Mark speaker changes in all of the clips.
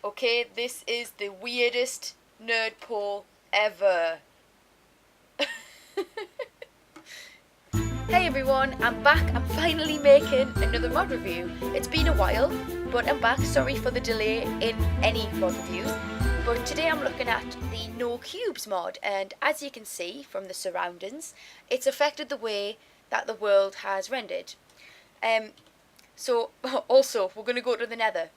Speaker 1: Okay, this is the weirdest nerd poll ever. Hey everyone, I'm back. I'm finally making another mod review. It's been a while, but I'm back. Sorry for the delay in any mod reviews. But today I'm looking at the No Cubes mod, and as you can see from the surroundings, it's affected the way that the world has rendered. So, also, we're going to go to the nether.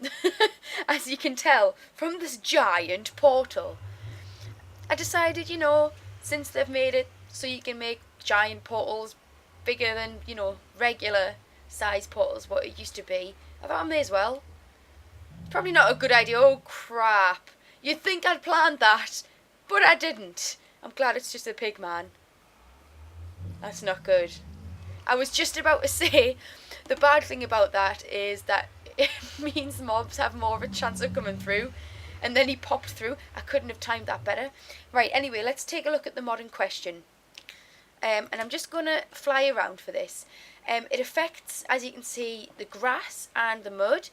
Speaker 1: As you can tell from this giant portal. I decided, since they've made it so you can make giant portals bigger than, regular size portals, what it used to be, I thought I may as well. Probably not a good idea. Oh, crap. You'd think I'd planned that, but I didn't. I'm glad it's just a pig man. That's not good. I was just about to say, the bad thing about that is that it means mobs have more of a chance of coming through. And then he popped through. I couldn't have timed that better. Right, anyway, let's take a look at the mod in question. And I'm just going to fly around for this. It affects, as you can see, the grass and the mud.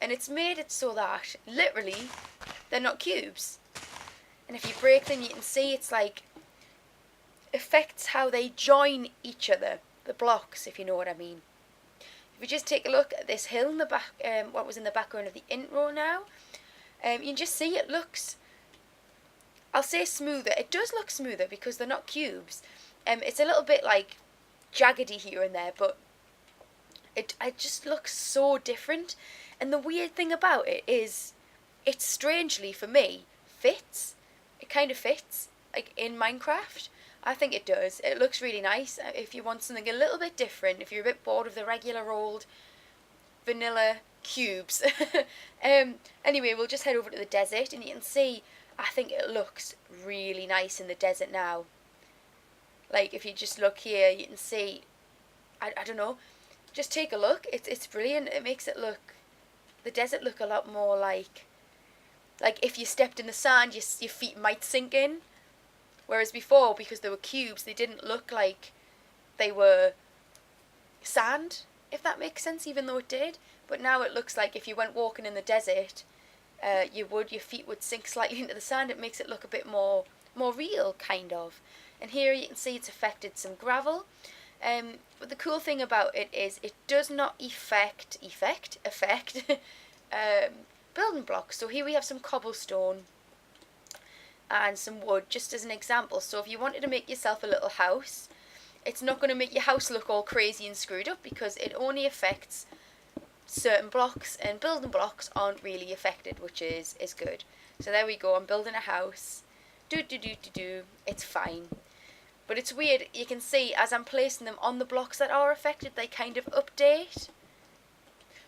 Speaker 1: And it's made it so that, literally, they're not cubes. And if you break them, you can see it's like, affects how they join each other. The blocks, if you know what I mean. If we just take a look at this hill in the back, what was in the background of the intro now, you can just see it looks, I'll say smoother. It does look smoother because they're not cubes. It's a little bit like jaggedy here and there, but it just looks so different. And the weird thing about it is, it strangely for me fits. It kind of fits, like in Minecraft. I think it does. It looks really nice. If you want something a little bit different, if you're a bit bored of the regular old vanilla cubes. Anyway, we'll just head over to the desert, and you can see, I think it looks really nice in the desert now. Like, if you just look here, you can see, I don't know, just take a look. It's brilliant. It makes it look, the desert look a lot more like if you stepped in the sand, your feet might sink in. Whereas before, because they were cubes, they didn't look like they were sand, if that makes sense, even though it did. But now it looks like if you went walking in the desert, your feet would sink slightly into the sand. It makes it look a bit more real, kind of. And here you can see it's affected some gravel. But the cool thing about it is it does not affect building blocks. So here we have some cobblestone and some wood, just as an example. So if you wanted to make yourself a little house, it's not going to make your house look all crazy and screwed up because it only affects certain blocks, and building blocks aren't really affected, which is good. So there we go, I'm building a house. It's fine. But it's weird, you can see as I'm placing them on the blocks that are affected, they kind of update.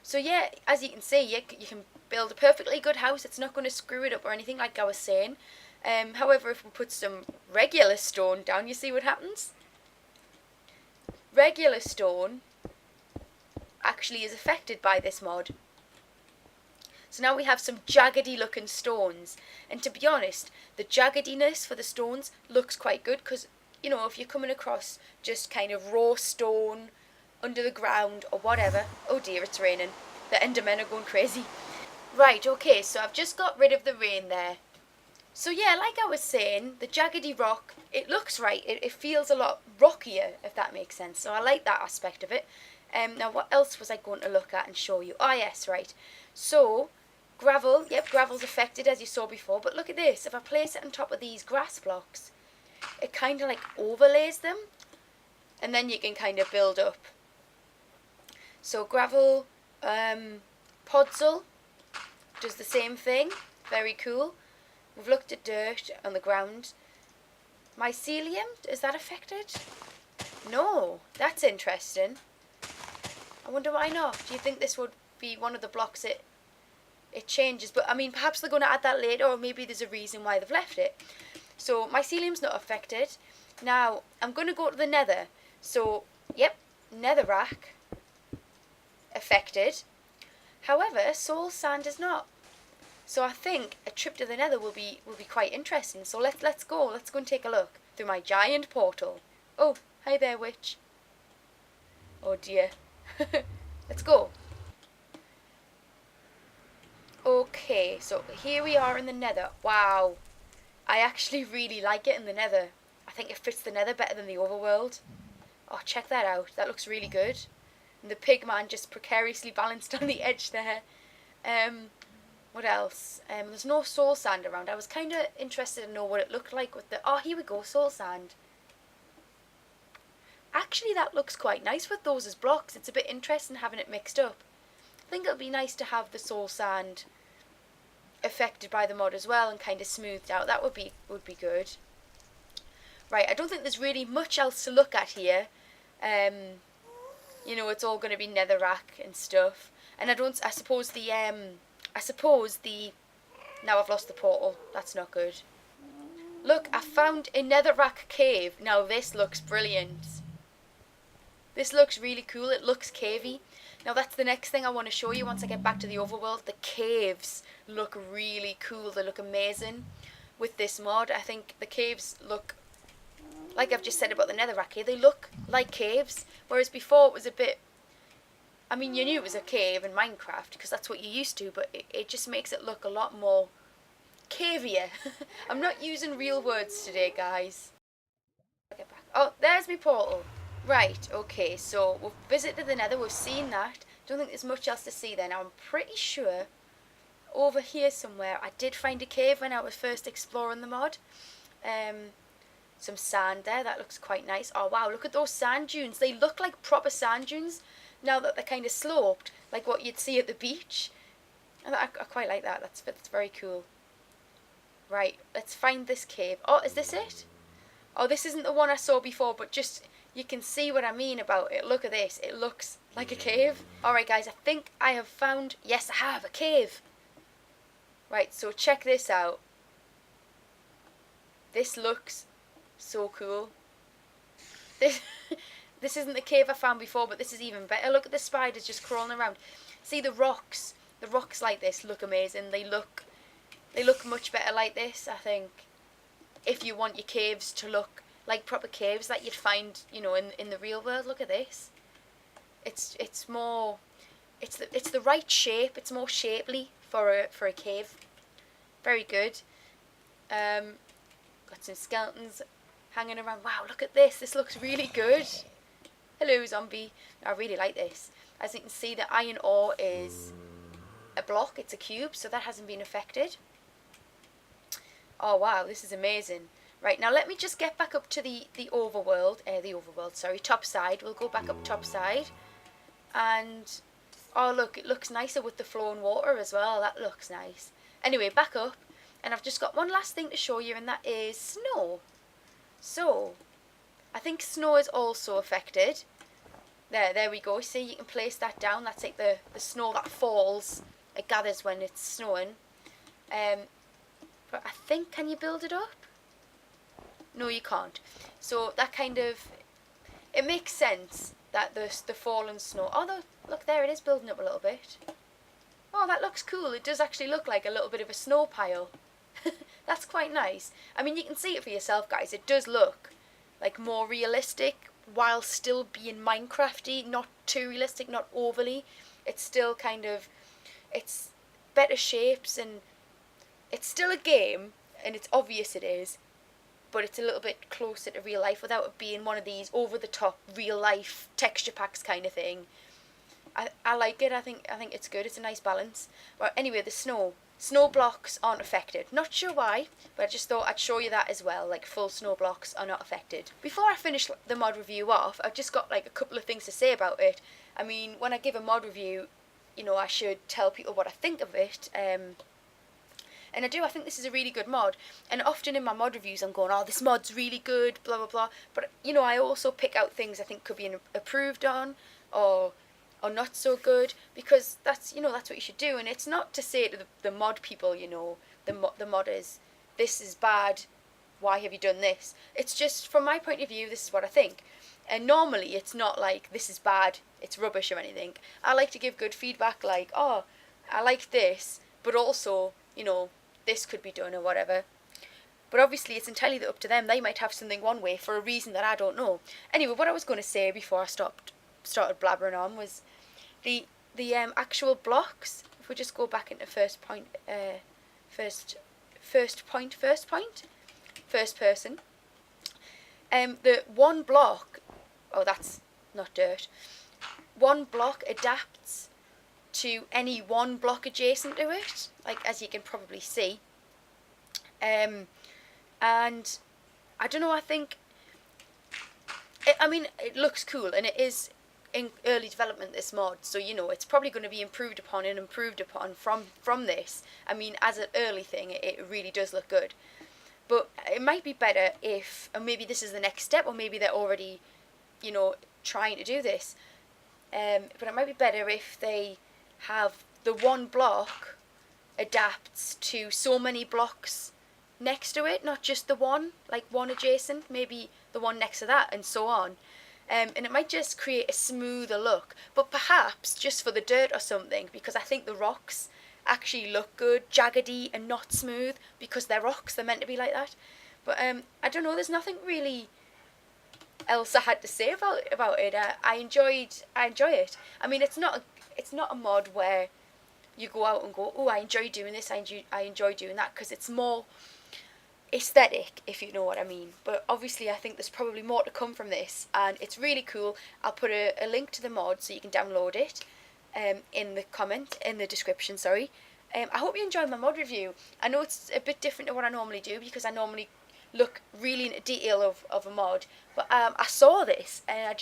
Speaker 1: So yeah, as you can see, you can build a perfectly good house. It's not going to screw it up or anything, like I was saying. However, if we put some regular stone down, you see what happens? Regular stone actually is affected by this mod. So now we have some jaggedy looking stones. And to be honest, the jaggediness for the stones looks quite good because, if you're coming across just kind of raw stone under the ground or whatever. Oh dear, it's raining. The Endermen are going crazy. Right, okay, so I've just got rid of the rain there. So yeah, like I was saying, the jaggedy rock, it looks right. It feels a lot rockier, if that makes sense. So I like that aspect of it. Now, what else was I going to look at and show you? Ah, yes, right. So, gravel. Yep, gravel's affected, as you saw before. But look at this. If I place it on top of these grass blocks, it kind of like overlays them. And then you can kind of build up. So, gravel, podzol does the same thing. Very cool. We've looked at dirt on the ground. Mycelium, is that affected? No, that's interesting. I wonder why not. Do you think this would be one of the blocks it changes? But I mean, perhaps they're going to add that later, or maybe there's a reason why they've left it. So mycelium's not affected. Now, I'm going to go to the nether. So, yep, netherrack affected. However, soul sand is not. So I think a trip to the nether will be quite interesting. So let's go. Let's go and take a look through my giant portal. Oh, hi there, witch. Oh dear. Let's go. Okay. Okay, so here we are in the nether. Wow, I actually really like it in the nether. I think it fits the nether better than the overworld. Oh, check that out. That looks really good. And the pig man just precariously balanced on the edge there. What else? There's no soul sand around. I was kind of interested to know what it looked like with the... Oh, here we go, soul sand. Actually, that looks quite nice with those as blocks. It's a bit interesting having it mixed up. I think it would be nice to have the soul sand affected by the mod as well and kind of smoothed out. That would be good. Right, I don't think there's really much else to look at here. You know, it's all going to be netherrack and stuff. And I suppose the now I've lost the portal. That's not good. Look, I found a netherrack cave. Now this looks brilliant. This looks really cool. It looks cavey. Now that's the next thing I want to show you once I get back to the overworld. The caves look really cool. They look amazing with this mod. I think the caves look, like I've just said about the netherrack here, they look like caves. Whereas before it was a bit, I mean, you knew it was a cave in Minecraft because that's what you're used to, but it just makes it look a lot more cavier. I'm not using real words today, guys. Get back. Oh, there's my portal. Right, okay, so we've visited the nether, we've seen that. Don't think there's much else to see there. Now, I'm pretty sure over here somewhere I did find a cave when I was first exploring the mod. Some sand there, that looks quite nice. Oh wow, look at those sand dunes. They look like proper sand dunes now that they're kind of sloped, like what you'd see at the beach. And I quite like that, that's very cool. Right, let's find this cave. Oh, is this it? Oh, this isn't the one I saw before, but just, you can see what I mean about it. Look at this, it looks like a cave. Alright guys, I think I have found, yes I have, a cave. Right, so check this out. This looks so cool. This isn't the cave I found before, but this is even better. Look at the spiders just crawling around. See the rocks like this look amazing. They look much better like this, I think. If you want your caves to look like proper caves that you'd find, you know, in the real world. Look at this. It's the right shape. It's more shapely for a cave. Very good. Got some skeletons hanging around. Wow, look at this. This looks really good. Hello, zombie. I really like this. As you can see, the iron ore is a block. It's a cube, so that hasn't been affected. Oh wow, this is amazing. Right, now let me just get back up to the overworld, sorry, top side. We'll go back up top side. And, oh look, it looks nicer with the flowing water as well. That looks nice. Anyway, back up. And I've just got one last thing to show you, and that is snow. So, I think snow is also affected. There we go. See, you can place that down. That's like the snow that falls. It gathers when it's snowing. But I think, can you build it up? No, you can't. So that kind of, it makes sense that the fallen snow, although look there, it is building up a little bit. Oh, that looks cool. It does actually look like a little bit of a snow pile. That's quite nice. I mean, you can see it for yourself, guys. It does look like more realistic while still being Minecrafty, not too realistic, not overly. It's still kind of, it's better shapes, and it's still a game, and it's obvious it is, but it's a little bit closer to real life without it being one of these over-the-top real-life texture packs kind of thing. I like it. I think it's good. It's a nice balance. But anyway, the snow blocks aren't affected. Not sure why, but I just thought I'd show you that as well. Like, full snow blocks are not affected. Before I finish the mod review off, I've just got like a couple of things to say about it. I mean, when I give a mod review, you know, I should tell people what I think of it. And I do. I think this is a really good mod. And often in my mod reviews, I'm going, oh, this mod's really good, blah, blah, blah. But, you know, I also pick out things I think could be improved on, or not so good, because that's, you know, that's what you should do. And it's not to say to the mod people, you know, the modders, this is bad, why have you done this? It's just, from my point of view, this is what I think. And normally it's not like, this is bad, it's rubbish or anything. I like to give good feedback, like, oh, I like this, but also, you know, this could be done or whatever. But obviously it's entirely up to them. They might have something one way for a reason that I don't know. Anyway, what I was going to say before I started blabbering on was the actual blocks. If we just go back into first person. The one block, oh that's not dirt, one block adapts to any one block adjacent to it, like as you can probably see. And I don't know, I think, it looks cool, and it is in early development, this mod, so you know it's probably going to be improved upon from this. I mean, as an early thing, it really does look good, but it might be better if, or maybe this is the next step, or maybe they're already, you know, trying to do this, but it might be better if they have the one block adapts to so many blocks next to it, not just the one, like one adjacent, maybe the one next to that, and so on. And it might just create a smoother look, but perhaps just for the dirt or something, because I think the rocks actually look good, jaggedy and not smooth, because they're rocks, they're meant to be like that. But I don't know, there's nothing really else I had to say about it. I enjoy it. I mean, it's not a mod where you go out and go, oh, I enjoy doing this, I enjoy doing that, because it's more aesthetic, if you know what I mean. But obviously I think there's probably more to come from this, and it's really cool. I'll put a link to the mod so you can download it in the description, sorry. I hope you enjoyed my mod review. I know it's a bit different to what I normally do, because I normally look really into detail of a mod, but I saw this and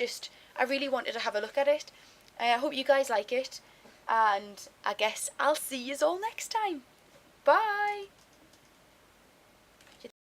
Speaker 1: I really wanted to have a look at it. I hope you guys like it, and I guess I'll see you all next time. Bye!